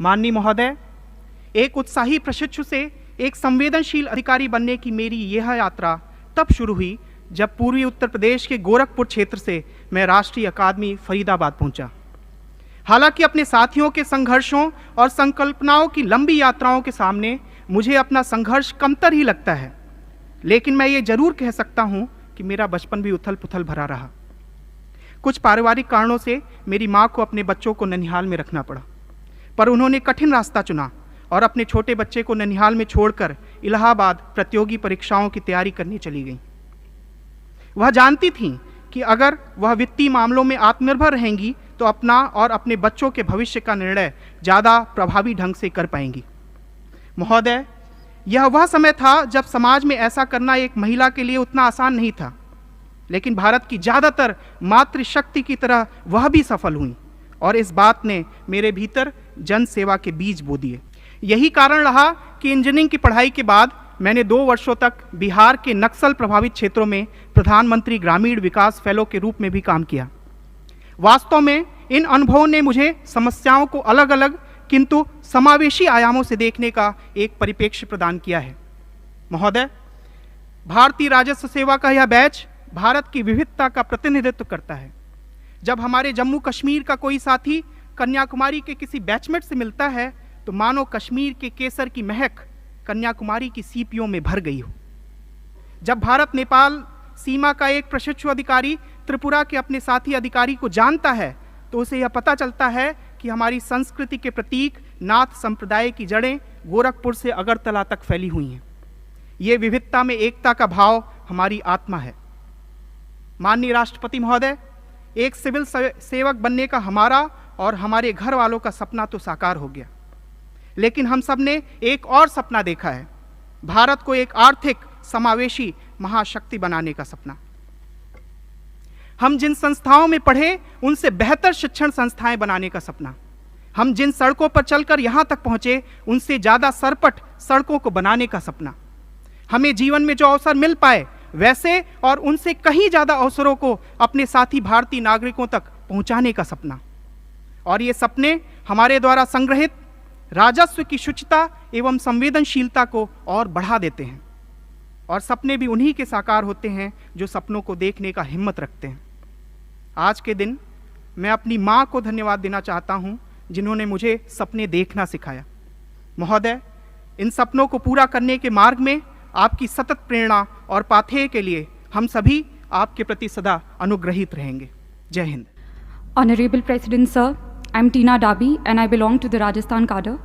माननीय महोदय, एक उत्साही प्रशिक्षु से एक संवेदनशील अधिकारी बनने की मेरी यह यात्रा तब शुरू हुई जब पूर्वी उत्तर प्रदेश के गोरखपुर क्षेत्र से मैं राष्ट्रीय अकादमी फरीदाबाद पहुंचा। हालांकि अपने साथियों के संघर्षों और संकल्पनाओं की लंबी यात्राओं के सामने मुझे अपना संघर्ष कमतर ही लगता है, लेकिन मैं ये जरूर कह सकता हूँ कि मेरा बचपन भी उथल पुथल भरा रहा। कुछ पारिवारिक कारणों से मेरी माँ को अपने बच्चों को ननिहाल में रखना पड़ा, पर उन्होंने कठिन रास्ता चुना और अपने छोटे बच्चे को ननिहाल में छोड़कर इलाहाबाद प्रतियोगी परीक्षाओं की तैयारी करने चली गईं। वह जानती थीं कि अगर वह वित्तीय मामलों में आत्मनिर्भर रहेंगी तो अपना और अपने बच्चों के भविष्य का निर्णय ज़्यादा प्रभावी ढंग से कर पाएंगी। महोदय, यह वह समय था जब समाज में ऐसा करना एक महिला के लिए उतना आसान नहीं था, लेकिन भारत की ज़्यादातर मातृशक्ति की तरह वह भी सफल हुई और इस बात ने मेरे भीतर जन सेवा के बीज बो दिए। यही कारण रहा कि इंजीनियरिंग की पढ़ाई के बाद मैंने 2 वर्षों तक बिहार के नक्सल प्रभावित क्षेत्रों में प्रधानमंत्री ग्रामीण विकास फेलो के रूप में भी काम किया। वास्तव में इन अनुभवों ने मुझे समस्याओं को अलग अलग किंतु समावेशी आयामों से देखने का एक परिप्रेक्ष्य प्रदान किया है। महोदय, भारतीय राजस्व सेवा का यह बैच भारत की विविधता का प्रतिनिधित्व करता है। जब हमारे जम्मू कश्मीर का कोई साथी कन्याकुमारी के किसी बैचमेट से मिलता है तो मानो कश्मीर के केसर की महक कन्याकुमारी की सीपियों में भर गई हो। जब भारत नेपाल सीमा का एक प्रशिक्षु अधिकारी त्रिपुरा के अपने साथी अधिकारी को जानता है तो उसे यह पता चलता है कि हमारी संस्कृति के प्रतीक नाथ संप्रदाय की जड़ें गोरखपुर से अगरतला तक फैली हुई हैं। ये विविधता में एकता का भाव हमारी आत्मा है। माननीय राष्ट्रपति महोदय, एक सिविल सेवक बनने का हमारा और हमारे घर वालों का सपना तो साकार हो गया, लेकिन हम सब ने एक और सपना देखा है, भारत को एक आर्थिक समावेशी महाशक्ति बनाने का सपना। हम जिन संस्थाओं में पढ़े उनसे बेहतर शिक्षण संस्थाएं बनाने का सपना। हम जिन सड़कों पर चलकर यहाँ तक पहुँचे उनसे ज़्यादा सरपट सड़कों को बनाने का सपना। हमें जीवन में जो अवसर मिल पाए वैसे और उनसे कहीं ज़्यादा अवसरों को अपने साथी भारतीय नागरिकों तक पहुँचाने का सपना। और ये सपने हमारे द्वारा संग्रहित राजस्व की शुचिता एवं संवेदनशीलता को और बढ़ा देते हैं। और सपने भी उन्हीं के साकार होते हैं जो सपनों को देखने का हिम्मत रखते हैं। आज के दिन मैं अपनी माँ को धन्यवाद देना चाहता हूँ जिन्होंने मुझे सपने देखना सिखाया। महोदय, इन सपनों को पूरा करने के मार्ग में आपकी सतत प्रेरणा और पाथेय के लिए हम सभी आपके प्रति सदा अनुग्रहित रहेंगे। जय Hind. Honorable President Sir, I'm Tina Dabi and I belong to the Rajasthan cadre.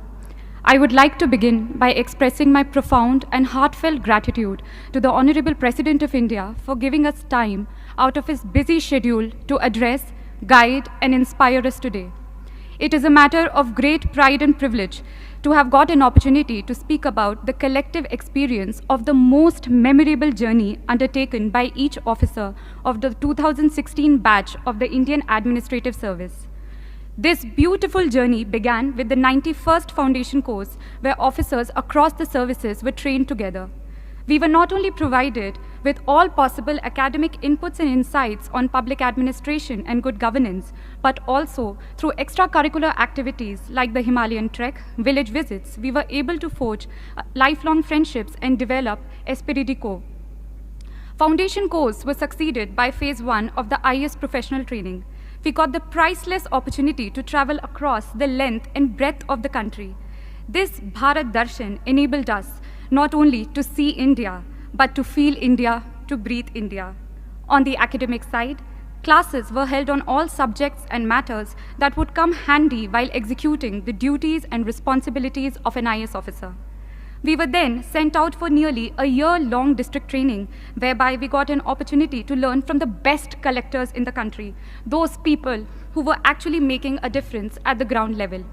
I would like to begin by expressing my profound and heartfelt gratitude to the Honorable President of India for giving us time out of his busy schedule to address, guide and inspire us today. It is a matter of great pride and privilege to have got an opportunity to speak about the collective experience of the most memorable journey undertaken by each officer of the 2016 batch of the Indian Administrative Service. This beautiful journey began with the 91st Foundation course where officers across the services were trained together. We were not only provided with all possible academic inputs and insights on public administration and good governance, but also through extracurricular activities like the Himalayan trek, village visits, we were able to forge lifelong friendships and develop esprit de corps. Foundation course was succeeded by phase 1 of the IAS professional training. We got the priceless opportunity to travel across the length and breadth of the country. This Bharat Darshan enabled us not only to see India, but to feel India, to breathe India. On the academic side, classes were held on all subjects and matters that would come handy while executing the duties and responsibilities of an IAS officer. We were then sent out for nearly a year-long district training, whereby we got an opportunity to learn from the best collectors in the country, those people who were actually making a difference at the ground level.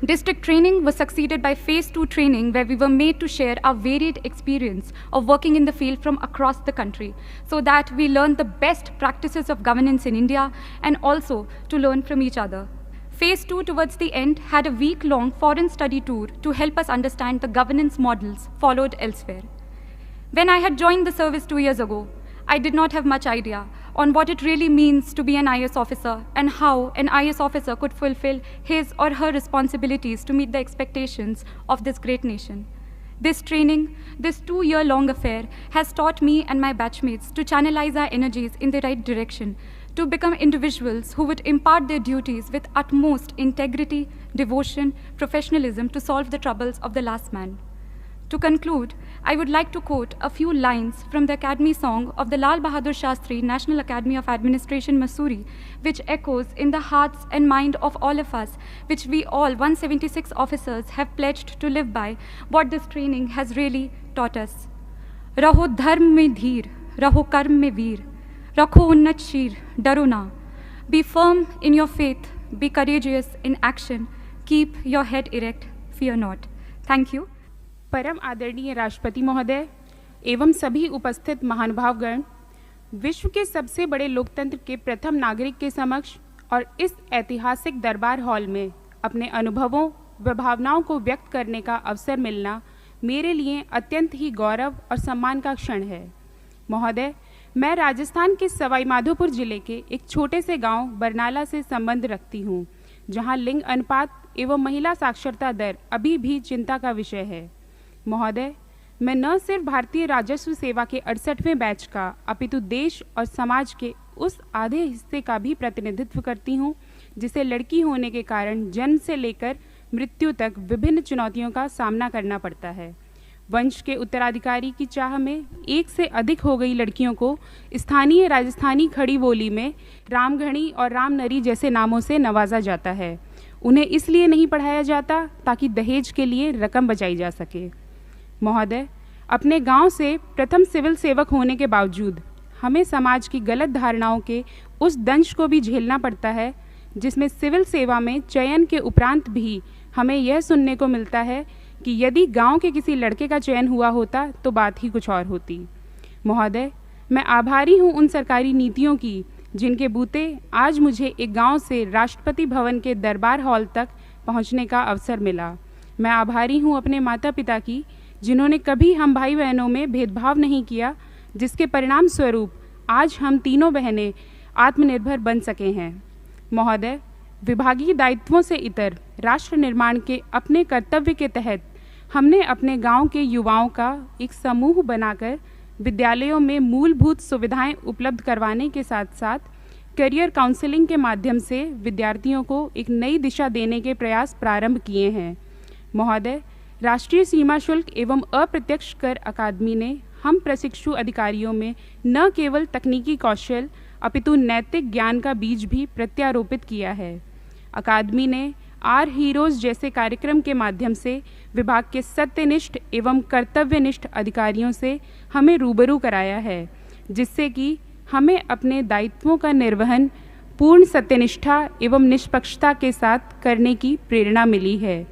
District training was succeeded by phase 2 training, where we were made to share our varied experience of working in the field from across the country, so that we learned the best practices of governance in India and also to learn from each other. Phase 2 towards the end had a week-long foreign study tour to help us understand the governance models followed elsewhere. When I had joined the service 2 years ago, I did not have much idea on what it really means to be an IAS officer and how an IAS officer could fulfill his or her responsibilities to meet the expectations of this great nation. This training, this 2-year-long affair, has taught me and my batchmates to channelize our energies in the right direction, to become individuals who would impart their duties with utmost integrity, devotion, professionalism to solve the troubles of the last man. To conclude, I would like to quote a few lines from the Academy song of the Lal Bahadur Shastri National Academy of Administration, Mussoorie, which echoes in the hearts and mind of all of us, which we all 176 officers have pledged to live by, what this training has really taught us. Raho dharm mein dheer, raho karm mein veer, rakho unnat sheer, daro na. Be firm in your faith, be courageous in action, keep your head erect, fear not. Thank you. परम आदरणीय राष्ट्रपति महोदय एवं सभी उपस्थित महानुभावगण, विश्व के सबसे बड़े लोकतंत्र के प्रथम नागरिक के समक्ष और इस ऐतिहासिक दरबार हॉल में अपने अनुभवों व भावनाओं को व्यक्त करने का अवसर मिलना मेरे लिए अत्यंत ही गौरव और सम्मान का क्षण है। महोदय, मैं राजस्थान के सवाई माधोपुर जिले के एक छोटे से गांव बरनाला से संबंध रखती हूं, जहां लिंग अनुपात एवं महिला साक्षरता दर अभी भी चिंता का विषय है। महोदय, मैं न सिर्फ भारतीय राजस्व सेवा के 68वें बैच का अपितु देश और समाज के उस आधे हिस्से का भी प्रतिनिधित्व करती हूं, जिसे लड़की होने के कारण जन्म से लेकर मृत्यु तक विभिन्न चुनौतियों का सामना करना पड़ता है। वंश के उत्तराधिकारी की चाह में एक से अधिक हो गई लड़कियों को स्थानीय राजस्थानी खड़ी बोली में रामघणी और रामनरी जैसे नामों से नवाजा जाता है। उन्हें इसलिए नहीं पढ़ाया जाता ताकि दहेज के लिए रकम बचाई जा सके। महोदय, अपने गांव से प्रथम सिविल सेवक होने के बावजूद हमें समाज की गलत धारणाओं के उस दंश को भी झेलना पड़ता है, जिसमें सिविल सेवा में चयन के उपरांत भी हमें यह सुनने को मिलता है कि यदि गांव के किसी लड़के का चयन हुआ होता तो बात ही कुछ और होती। महोदय, मैं आभारी हूं उन सरकारी नीतियों की जिनके बूते आज मुझे एक गांव से राष्ट्रपति भवन के दरबार हॉल तक पहुंचने का अवसर मिला। मैं आभारी हूं अपने माता पिता की, जिन्होंने कभी हम भाई बहनों में भेदभाव नहीं किया, जिसके परिणाम स्वरूप आज हम तीनों बहनें आत्मनिर्भर बन सके हैं। महोदय, विभागीय दायित्वों से इतर राष्ट्र निर्माण के अपने कर्तव्य के तहत हमने अपने गांव के युवाओं का एक समूह बनाकर विद्यालयों में मूलभूत सुविधाएं उपलब्ध करवाने के साथ साथ करियर काउंसलिंग के माध्यम से विद्यार्थियों को एक नई दिशा देने के प्रयास प्रारंभ किए हैं। महोदय, राष्ट्रीय सीमा शुल्क एवं अप्रत्यक्ष कर अकादमी ने हम प्रशिक्षु अधिकारियों में न केवल तकनीकी कौशल अपितु नैतिक ज्ञान का बीज भी प्रत्यारोपित किया है। अकादमी ने आर हीरोज़ जैसे कार्यक्रम के माध्यम से विभाग के सत्यनिष्ठ एवं कर्तव्यनिष्ठ अधिकारियों से हमें रूबरू कराया है, जिससे कि हमें अपने दायित्वों का निर्वहन पूर्ण सत्यनिष्ठा एवं निष्पक्षता के साथ करने की प्रेरणा मिली है।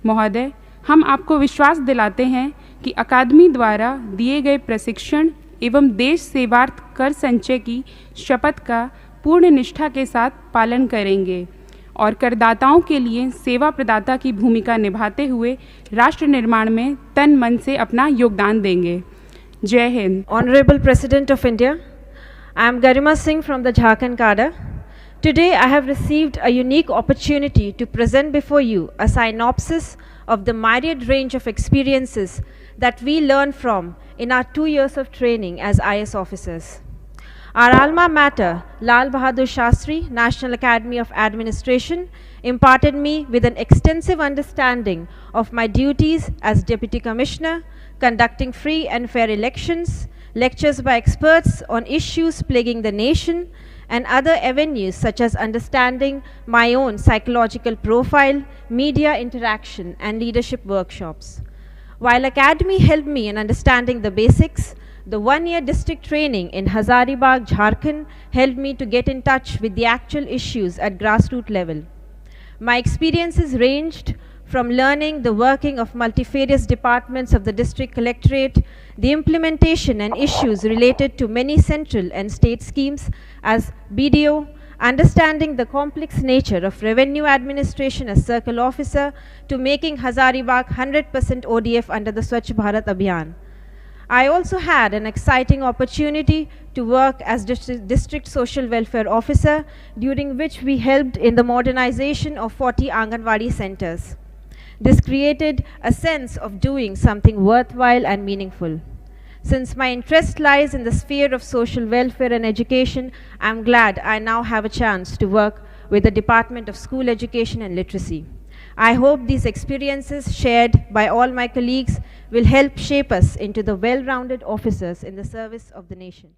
महोदय, हम आपको विश्वास दिलाते हैं कि अकादमी द्वारा दिए गए प्रशिक्षण एवं देश सेवार्थ कर संचय की शपथ का पूर्ण निष्ठा के साथ पालन करेंगे और करदाताओं के लिए सेवा प्रदाता की भूमिका निभाते हुए राष्ट्र निर्माण में तन मन से अपना योगदान देंगे। जय Hind. Honorable President of India, I am Garima Singh from the Jharkhand cadre. Today I have received a unique opportunity to present before you a synopsis of the myriad range of experiences that we learn from in our 2 years of training as IS officers. Our alma mater, Lal Bahadur Shastri National Academy of Administration, imparted me with an extensive understanding of my duties as Deputy Commissioner, conducting free and fair elections, lectures by experts on issues plaguing the nation, and other avenues such as understanding my own psychological profile, media interaction, and leadership workshops. While Academy helped me in understanding the basics, the 1-year district training in Hazaribagh, Jharkhand helped me to get in touch with the actual issues at grassroots level. My experiences ranged from learning the working of multifarious departments of the district collectorate, the implementation and issues related to many central and state schemes as BDO, understanding the complex nature of revenue administration as circle officer, to making Hazaribagh 100% ODF under the Swachh Bharat Abhiyan. I also had an exciting opportunity to work as District Social Welfare Officer, during which we helped in the modernization of 40 Anganwadi centers. This created a sense of doing something worthwhile and meaningful. Since my interest lies in the sphere of social welfare and education, I am glad I now have a chance to work with the Department of School Education and Literacy. I hope these experiences shared by all my colleagues will help shape us into the well-rounded officers in the service of the nation.